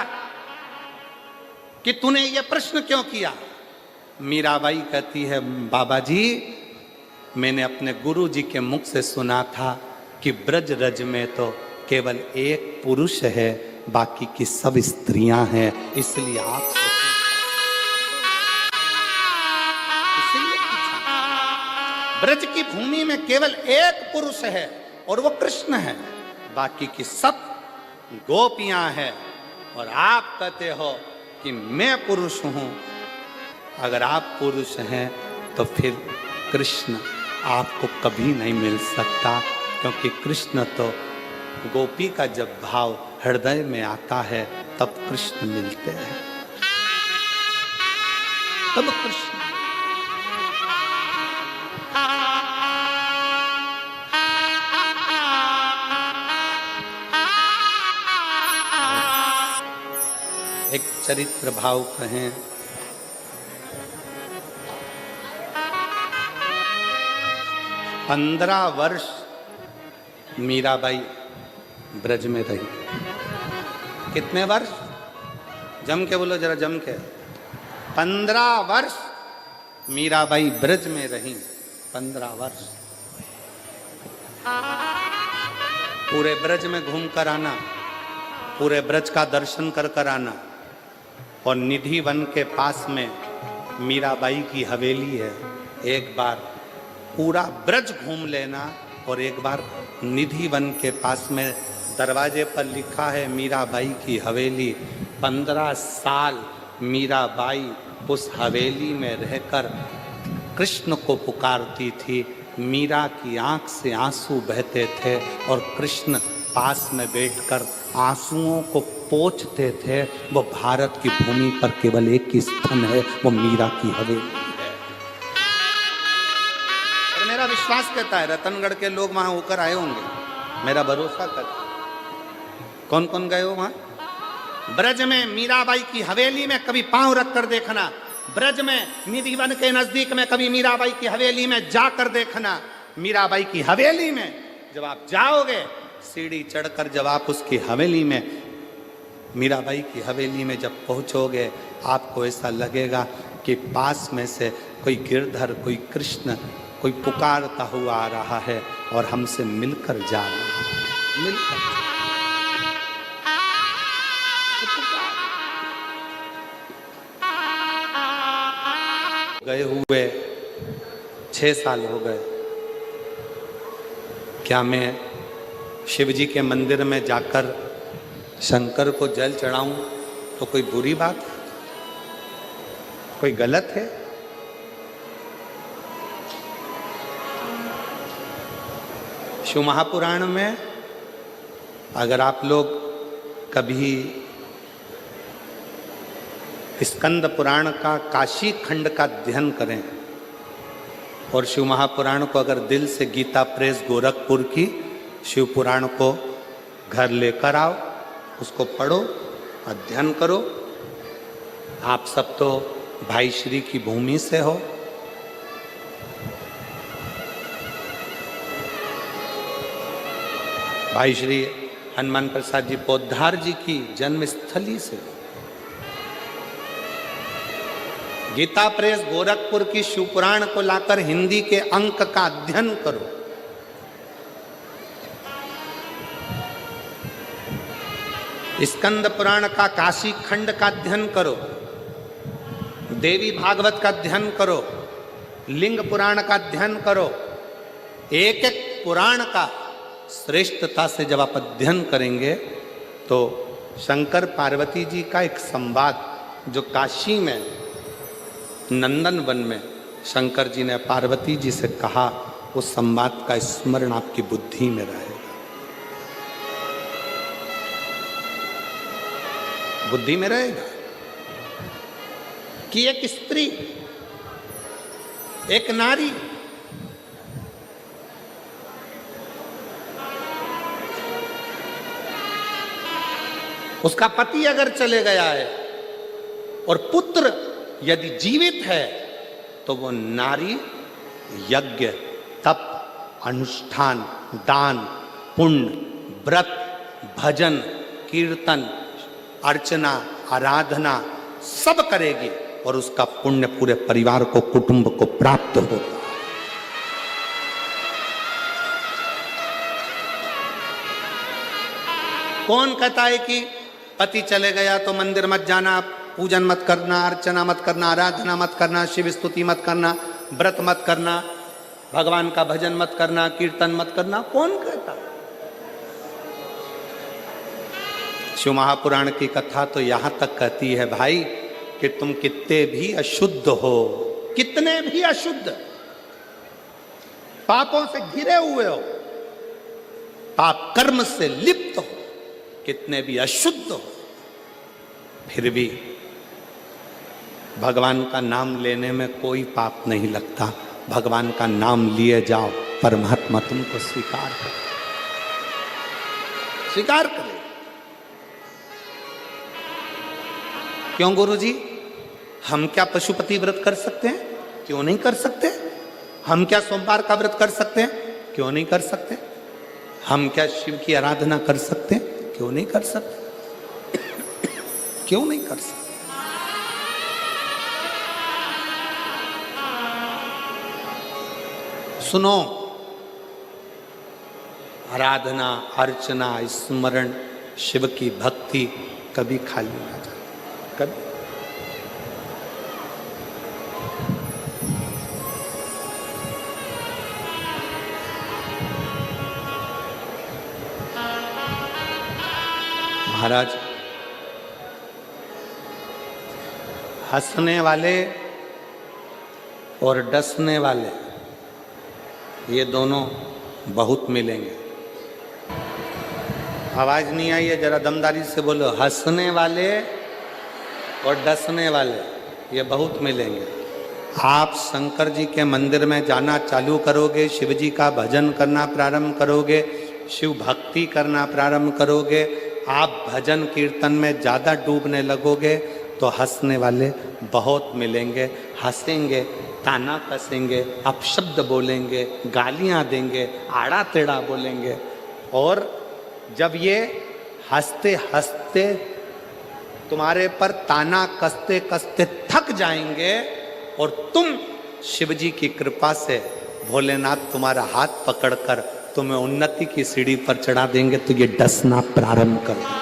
कि तूने ये प्रश्न क्यों किया? मीराबाई कहती है, बाबा जी मैंने अपने गुरु जी के मुख से सुना था कि ब्रज रज में तो केवल एक पुरुष है, बाकी की सब स्त्रियां हैं, इसलिए आप ब्रज की भूमि में केवल एक पुरुष है और वो कृष्ण है, बाकी की सब गोपियां हैं। और आप कहते हो कि मैं पुरुष हूं। अगर आप पुरुष हैं तो फिर कृष्ण आपको कभी नहीं मिल सकता, क्योंकि कृष्ण तो गोपी का जब भाव हृदय में आता है तब कृष्ण मिलते हैं, तब कृष्ण। एक चरित्र भाव कहें, पंद्रह वर्ष मीराबाई ब्रज में रही। कितने वर्ष? जम के बोलो जरा, जम के। 15 वर्ष मीराबाई ब्रज में रही। 15 वर्ष। पूरे ब्रज में घूम कर आना, पूरे ब्रज का दर्शन कर कर आना। और निधि वन के पास में मीराबाई की हवेली है। एक बार पूरा ब्रज घूम लेना और एक बार निधि वन के पास में दरवाजे पर लिखा है मीराबाई की हवेली। 15 साल मीराबाई उस हवेली में रहकर कृष्ण को पुकारती थी। मीरा की आंख से आंसू बहते थे और कृष्ण पास में बैठकर आंसुओं को पोंछते थे। वो भारत की भूमि पर केवल एक ही स्थान है, वो मीरा की हवेली है। और मेरा विश्वास कहता है रतनगढ़ के लोग वहां होकर आए होंगे, मेरा भरोसा करता। कौन कौन गए हो वहां? ब्रज में मीराबाई की हवेली में कभी पांव रख कर देखना। ब्रज में निधि वन के नजदीक में कभी मीराबाई की हवेली में जाकर देखना। मीराबाई की हवेली में जब आप जाओगे, सीढ़ी चढ़कर जब आप उसकी हवेली में, मीराबाई की हवेली में जब पहुंचोगे, आपको ऐसा लगेगा कि पास में से कोई गिरधर, कोई कृष्ण, कोई पुकारता हुआ आ रहा है और हमसे मिलकर जा रहा है। मिलकर गए हुए 6 साल हो गए। क्या मैं शिव जी के मंदिर में जाकर शंकर को जल चढ़ाऊं तो कोई बुरी बात है? कोई गलत है? शिव महापुराण में अगर आप लोग कभी स्कंद पुराण का काशी खंड का अध्ययन करें और शिव महापुराण को अगर दिल से गीता प्रेस गोरखपुर की शिव पुराण को घर लेकर आओ, उसको पढ़ो, अध्ययन करो। आप सब तो भाई श्री की भूमि से हो। भाई श्री हनुमान प्रसाद जी पोद्दार जी की जन्मस्थली से हो। गीता प्रेस गोरखपुर की शिव पुराण को लाकर हिंदी के अंक का अध्ययन करो। स्कंद पुराण का काशी खंड का अध्ययन करो। देवी भागवत का अध्ययन करो। लिंग पुराण का अध्ययन करो। एक एक पुराण का श्रेष्ठता से जब आप अध्ययन करेंगे तो शंकर पार्वती जी का एक संवाद जो काशी में नंदन वन में शंकर जी ने पार्वती जी से कहा, उस संवाद का स्मरण आपकी बुद्धि में रहेगा। बुद्धि में रहेगा कि एक स्त्री, एक नारी उसका पति अगर चले गया है और पुत्र यदि जीवित है तो वो नारी यज्ञ, तप, अनुष्ठान, दान, पुण्य, व्रत, भजन, कीर्तन, अर्चना, आराधना सब करेगी और उसका पुण्य पूरे परिवार को, कुटुंब को प्राप्त होगा। कौन कहता है कि पति चले गया तो मंदिर मत जाना, पूजन मत करना, अर्चना मत करना, आराधना मत करना, शिव स्तुति मत करना, व्रत मत करना, भगवान का भजन मत करना, कीर्तन मत करना? कौन कहता? शिव महापुराण की कथा तो यहां तक कहती है भाई कि तुम कितने भी अशुद्ध हो, कितने भी अशुद्ध, पापों से घिरे हुए हो, पाप कर्म से लिप्त हो, कितने भी अशुद्ध हो, फिर भी भगवान का नाम लेने में कोई पाप नहीं लगता। भगवान का नाम लिए जाओ, परमात्मा तुमको स्वीकार करे, स्वीकार करे। क्यों गुरुजी, हम क्या पशुपति व्रत कर सकते हैं? क्यों नहीं कर सकते? हम क्या सोमवार का व्रत कर सकते हैं? क्यों नहीं कर सकते? हम क्या शिव की आराधना कर सकते हैं? क्यों नहीं कर सकते? क्यों नहीं कर सकते? सुनो, आराधना, अर्चना, स्मरण, शिव की भक्ति कभी खाली ना जाए, कभी। महाराज, हंसने वाले और डसने वाले ये दोनों बहुत मिलेंगे। आवाज नहीं आई है, जरा दमदारी से बोलो। हंसने वाले और डसने वाले ये बहुत मिलेंगे। आप शंकर जी के मंदिर में जाना चालू करोगे, शिव जी का भजन करना प्रारंभ करोगे, शिव भक्ति करना प्रारंभ करोगे, आप भजन कीर्तन में ज़्यादा डूबने लगोगे तो हंसने वाले बहुत मिलेंगे। हंसेंगे, ताना कसेंगे, अपशब्द बोलेंगे, गालियाँ देंगे, आड़ा टेढ़ा बोलेंगे। और जब ये हंसते हंसते तुम्हारे पर ताना कसते कसते थक जाएंगे और तुम शिव जी की कृपा से भोलेनाथ तुम्हारा हाथ पकड़कर तुम्हें उन्नति की सीढ़ी पर चढ़ा देंगे, तो ये डसना प्रारंभ कर दो।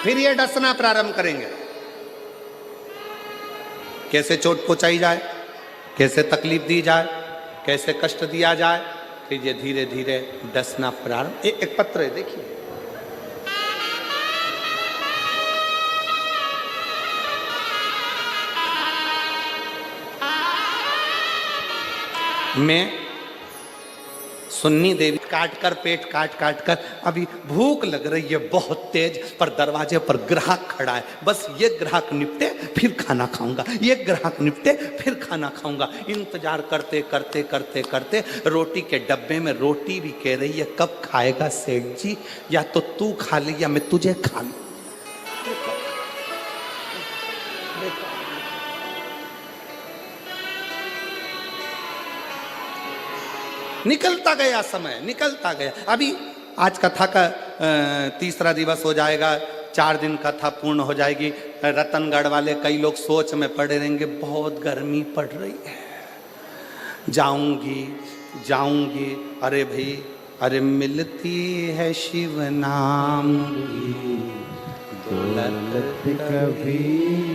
फिर ये डसना प्रारंभ करेंगे। कैसे चोट पहुंचाई जाए, कैसे तकलीफ दी जाए, कैसे कष्ट दिया जाए, फिर ये धीरे धीरे डसना प्रारंभ। एक पत्र है, देखिए। मैं सुन्नी देवी पेट काट कर अभी भूख लग रही है बहुत तेज, पर दरवाजे पर ग्राहक खड़ा है। बस ये ग्राहक निपटे फिर खाना खाऊंगा, ये ग्राहक निपटे फिर खाना खाऊंगा। इंतजार करते करते करते करते रोटी के डब्बे में रोटी भी कह रही है, कब खाएगा सेठ जी, या तो तू खा ले या मैं तुझे खा लूं। निकलता गया समय, निकलता गया। अभी आज कथा का तीसरा दिवस हो जाएगा, 4 दिन कथा पूर्ण हो जाएगी। रतनगढ़ वाले कई लोग सोच में पड़े रहेंगे, बहुत गर्मी पड़ रही है, जाऊंगी। अरे भाई, अरे मिलती है शिव नाम की दौलत कभी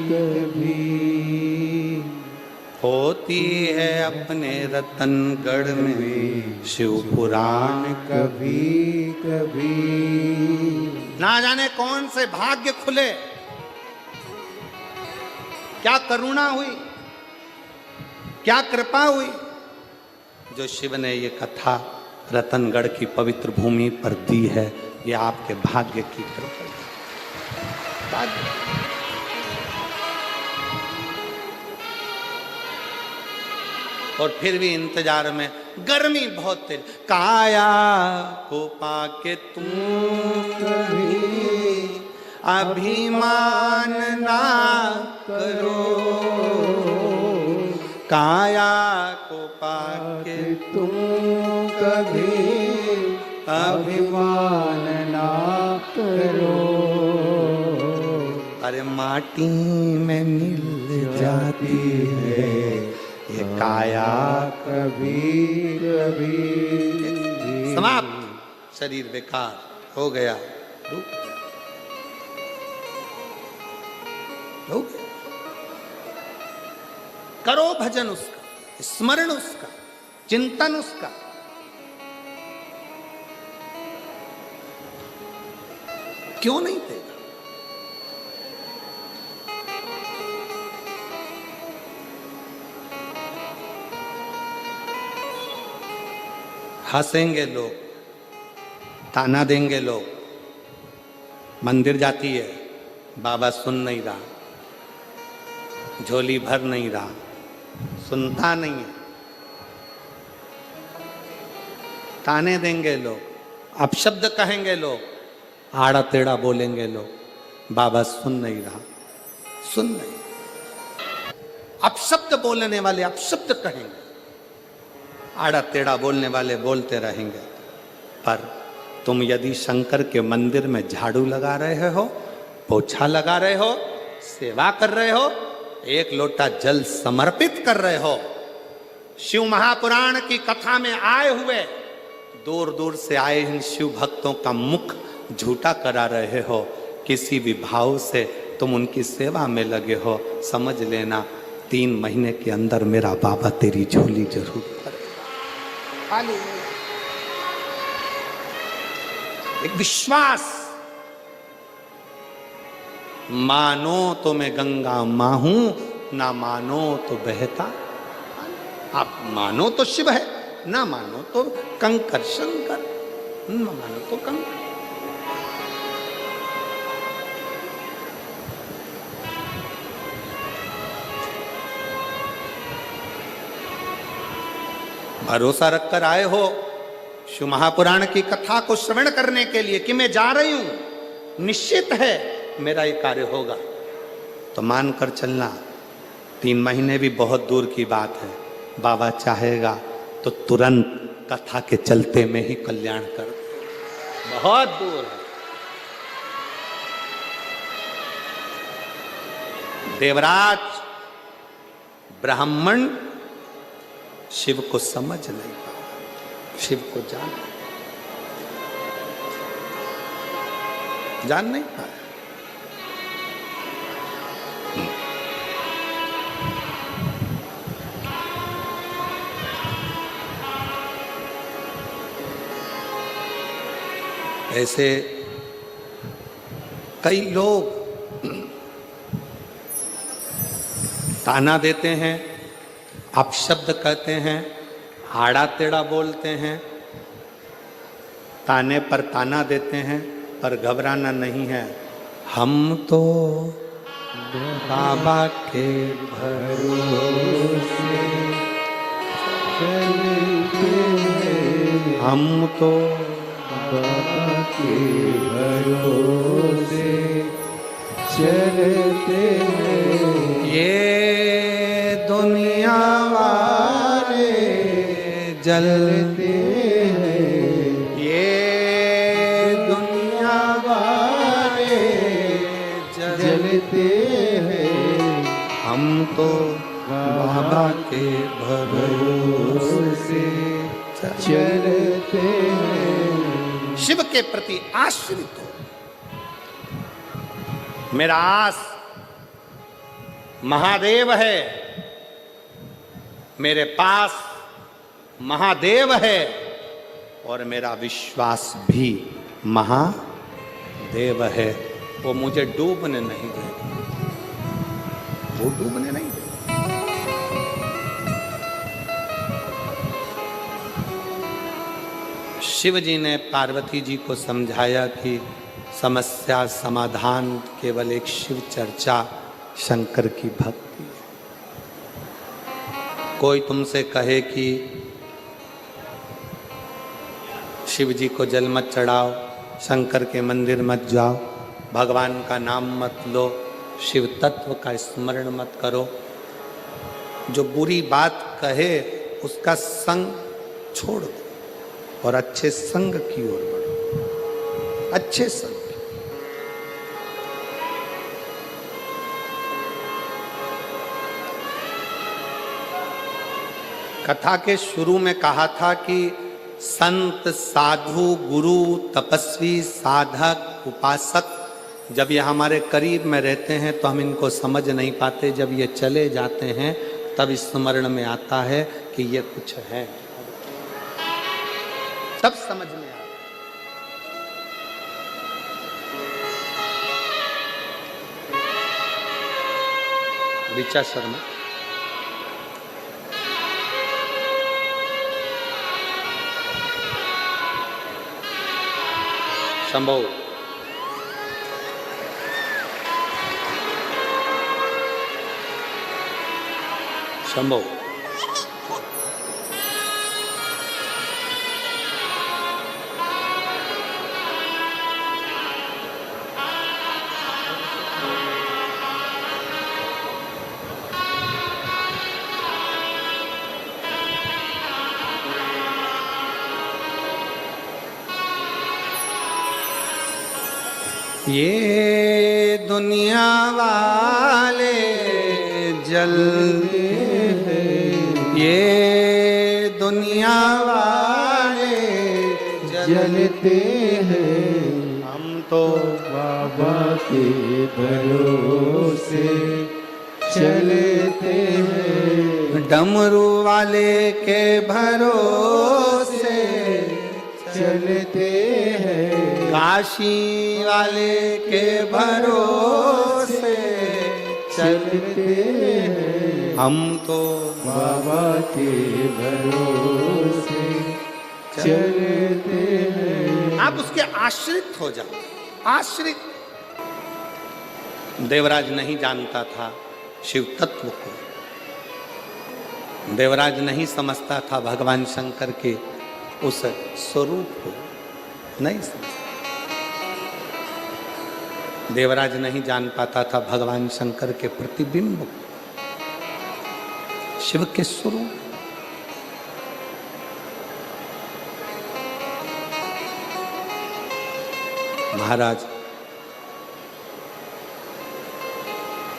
कभी, होती है अपने रतनगढ़ में शिव पुराण कभी कभी। ना जाने कौन से भाग्य खुले, क्या करुणा हुई, क्या कृपा हुई, जो शिव ने ये कथा रतनगढ़ की पवित्र भूमि पर दी है। ये आपके भाग्य की कृपा है। और फिर भी इंतजार में, गर्मी बहुत तेज। काया को पाके तुम कभी अभिमान ना करो, काया को पाके तुम कभी अभिमान ना करो। अरे माटी में मिल जाती है ये काया कभी कभी। समाप्त, शरीर बेकार हो गया, करो भजन उसका, स्मरण उसका, चिंतन उसका। क्यों नहीं देगा? हंसेंगे लोग, ताना देंगे लोग। मंदिर जाती है, बाबा सुन नहीं रहा, झोली भर नहीं रहा, सुनता नहीं है। ताने देंगे लोग, अपशब्द कहेंगे लोग, आड़ा टेढ़ा बोलेंगे लोग। बाबा सुन नहीं रहा, सुन नहीं। अपशब्द बोलने वाले अपशब्द कहेंगे, आड़ा टेढ़ा बोलने वाले बोलते रहेंगे। पर तुम यदि शंकर के मंदिर में झाड़ू लगा रहे हो, पोछा लगा रहे हो, सेवा कर रहे हो, एक लोटा जल समर्पित कर रहे हो। शिव महापुराण की कथा में आए हुए दूर दूर से आए इन शिव भक्तों का मुख झूठा करा रहे हो। किसी भी भाव से तुम उनकी सेवा में लगे हो, समझ लेना 3 महीने के अंदर मेरा बाबा तेरी झोली जरूर भरेगा। एक विश्वास, मानो तो मैं गंगा मां हूं, ना मानो तो बहता। आप मानो तो शिव है, ना मानो तो कंकर शंकर, ना मानो तो कंकर। भरोसा रखकर आए हो शिव महापुराण की कथा को श्रवण करने के लिए कि मैं जा रही हूं, निश्चित है मेरा ये कार्य होगा, तो मानकर चलना। 3 महीने भी बहुत दूर की बात है। बाबा चाहेगा तो तुरंत कथा के चलते में ही कल्याण कर दे। बहुत दूर है। देवराज ब्राह्मण शिव को समझ नहीं पाया, शिव को जान नहीं पाया। ऐसे कई लोग ताना देते हैं, अपशब्द कहते हैं, आड़ा टेढ़ा बोलते हैं, ताने पर ताना देते हैं, पर घबराना नहीं है। हम तो बाबा के भरोसे चलते हैं, हम तो बाबा के भरोसे चलते हैं। ये दुनिया वाले जलते हैं, ये दुनिया वाले जलते हैं, हम तो बाबा के भरोसे चलते हैं। शिव के प्रति आश्रित हो। मेरा आस महादेव है, मेरे पास महादेव है, और मेरा विश्वास भी महादेव है। वो मुझे डूबने नहीं देगा, वो डूबने नहीं देगा। शिव जी ने पार्वती जी को समझाया कि समस्या समाधान केवल एक शिव चर्चा, शंकर की भक्ति। कोई तुमसे कहे कि शिव जी को जल मत चढ़ाओ, शंकर के मंदिर मत जाओ, भगवान का नाम मत लो, शिव तत्व का स्मरण मत करो, जो बुरी बात कहे उसका संग छोड़ दो और अच्छे संग की ओर बढ़ो, अच्छे संग। कथा के शुरू में कहा था कि संत, साधु, गुरु, तपस्वी, साधक, उपासक जब ये हमारे करीब में रहते हैं तो हम इनको समझ नहीं पाते। जब ये चले जाते हैं तब स्मरण में आता है कि ये कुछ है, तब समझ में आता। ऋचा शर्मा, शंभो, शंभो, ये दुनिया वाले जलते हैं, ये दुनिया वाले जलते हैं, हम तो बाबा के भरोसे चलते हैं, डमरू वाले के भरोसे चलते हैं, काशी वाले के भरोसे चलते हैं, हम तो बाबा के भरोसे चलते हैं। आप उसके आश्रित हो जाओ, आश्रित। देवराज नहीं जानता था शिव तत्व को, देवराज नहीं समझता था भगवान शंकर के उस स्वरूप को, नहीं समझता। देवराज नहीं जान पाता था भगवान शंकर के प्रतिबिंब को, शिव के स्वरूप। महाराज,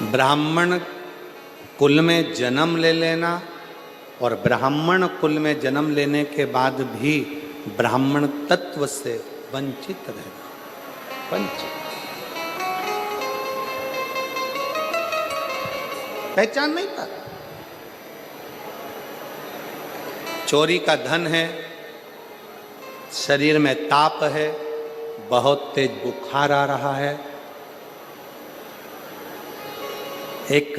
ब्राह्मण कुल में जन्म ले लेना और ब्राह्मण कुल में जन्म लेने के बाद भी ब्राह्मण तत्व से वंचित रहना, वंचित, पहचान नहीं पाता। चोरी का धन है, शरीर में ताप है, बहुत तेज बुखार आ रहा है, एक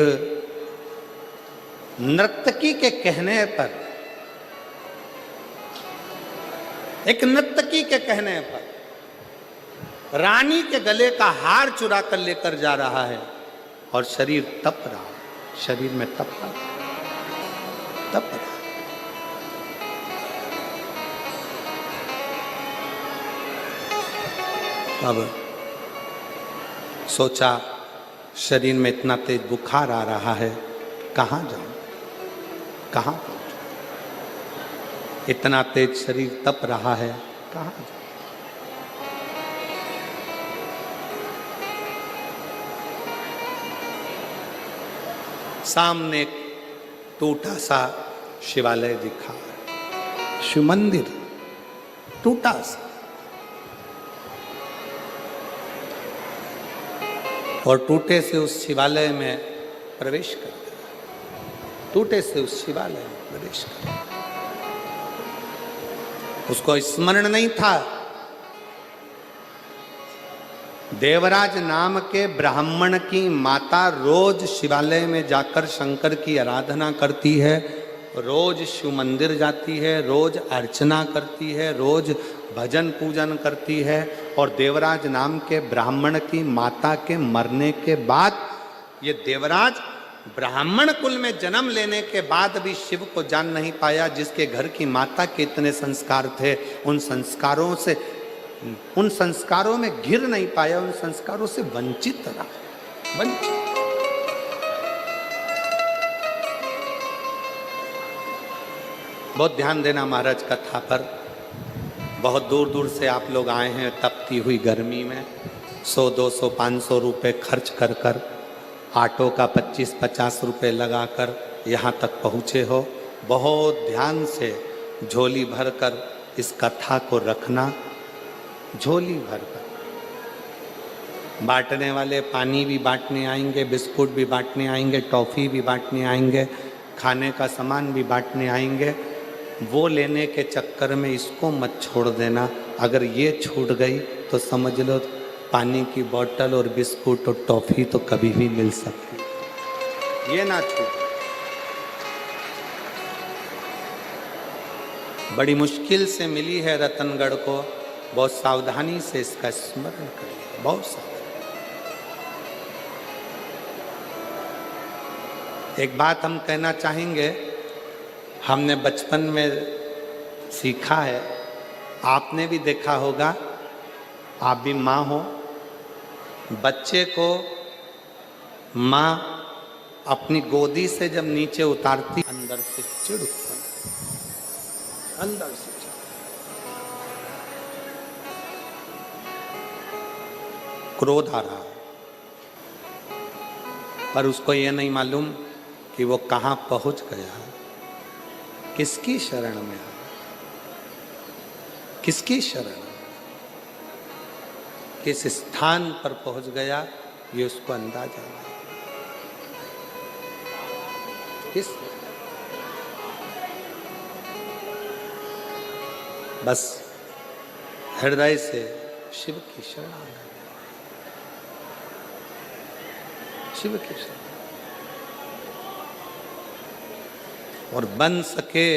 नर्तकी के कहने पर, एक नर्तकी के कहने पर रानी के गले का हार चुरा कर लेकर जा रहा है और शरीर तप रहा है, शरीर में तप रहा, तप रहा। अब सोचा शरीर में इतना तेज बुखार आ रहा है, कहाँ जाऊं, कहाँ पहुंचूं, इतना तेज शरीर तप रहा है, कहाँ जाऊं। सामने एक टूटा सा शिवालय दिखा, शिव मंदिर टूटा सा, और टूटे से उस शिवालय में प्रवेश कर दिया, टूटे से उस शिवालय में प्रवेश कर दिया। उसको स्मरण नहीं था देवराज नाम के ब्राह्मण की माता रोज शिवालय में जाकर शंकर की आराधना करती है, रोज शिव मंदिर जाती है, रोज अर्चना करती है, रोज भजन पूजन करती है। और देवराज नाम के ब्राह्मण की माता के मरने के बाद ये देवराज ब्राह्मण कुल में जन्म लेने के बाद भी शिव को जान नहीं पाया। जिसके घर की माता के इतने संस्कार थे, उन संस्कारों से, उन संस्कारों में घिर नहीं पाया, उन संस्कारों से वंचित रहा, वंचित। बहुत ध्यान देना महाराज कथा पर। बहुत दूर दूर से आप लोग आए हैं तपती हुई गर्मी में, 100, 200, 500 रुपये खर्च कर कर, ऑटो का 25-50 रुपये लगाकर यहाँ तक पहुँचे हो। बहुत ध्यान से झोली भरकर इस कथा को रखना, झोली भरकर। बांटने वाले पानी भी बांटने आएंगे, बिस्कुट भी बांटने आएंगे, टॉफ़ी भी बांटने आएंगे, खाने का सामान भी बांटने आएंगे। वो लेने के चक्कर में इसको मत छोड़ देना। अगर ये छूट गई तो समझ लो पानी की बोतल और बिस्कुट और टॉफ़ी तो कभी भी मिल सकती, ये ना छूट। बड़ी मुश्किल से मिली है रतनगढ़ को, बहुत सावधानी से इसका स्मरण करिए, बहुत सावधानी। एक बात हम कहना चाहेंगे, हमने बचपन में सीखा है, आपने भी देखा होगा, आप भी माँ हो, बच्चे को माँ अपनी गोदी से जब नीचे उतारती, अंदर से चिढ़ उत्पन्न, अंदर से चिढ़। क्रोध आ रहा, पर उसको ये नहीं मालूम कि वो कहाँ पहुंच गया, किसकी शरण में है, किसकी शरण, किस स्थान पर पहुंच गया, ये उसको अंदाजा नहीं। किस बस हृदय से शिव की शरण आ गए, शिव की शरण। और बन सके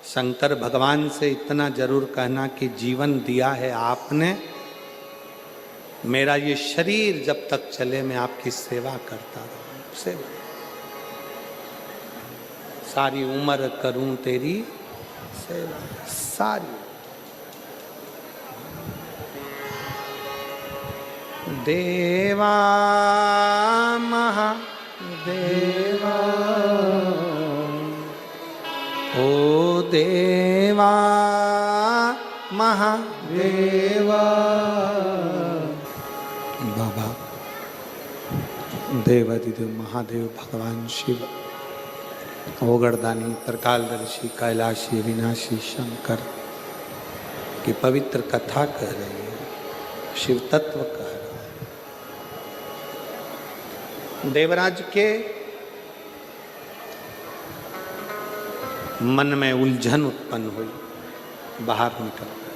शंकर भगवान से इतना जरूर कहना कि जीवन दिया है आपने, मेरा ये शरीर जब तक चले मैं आपकी सेवा करता रहूं, सेवा सारी उम्र करूं तेरी सेवा, सारी। देवा महादेवा, ओ देवा महादेवा। बाबा देवादिदेव महादेव भगवान शिव, ओगड़दानी, त्रिकालदर्शी, कैलाशी, विनाशी शंकर की पवित्र कथा कह रही है, शिव तत्व कह रहा है। देवराज के मन में उलझन उत्पन्न हुई, बाहर निकल गए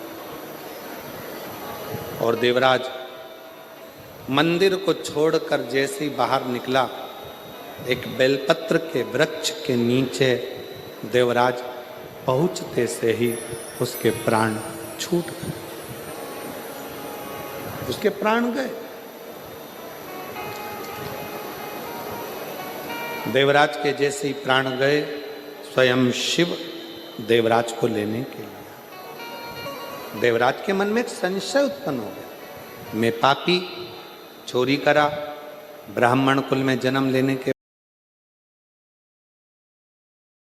और देवराज मंदिर को छोड़कर जैसे ही बाहर निकला, एक बेलपत्र के वृक्ष के नीचे देवराज पहुंचते से ही उसके प्राण छूट गए, उसके प्राण गए। देवराज के जैसे ही प्राण गए, स्वयं शिव देवराज को लेने के लिए। देवराज के मन में एक संशय उत्पन्न हो गया, मैं पापी, चोरी करा, ब्राह्मण कुल में जन्म लेने के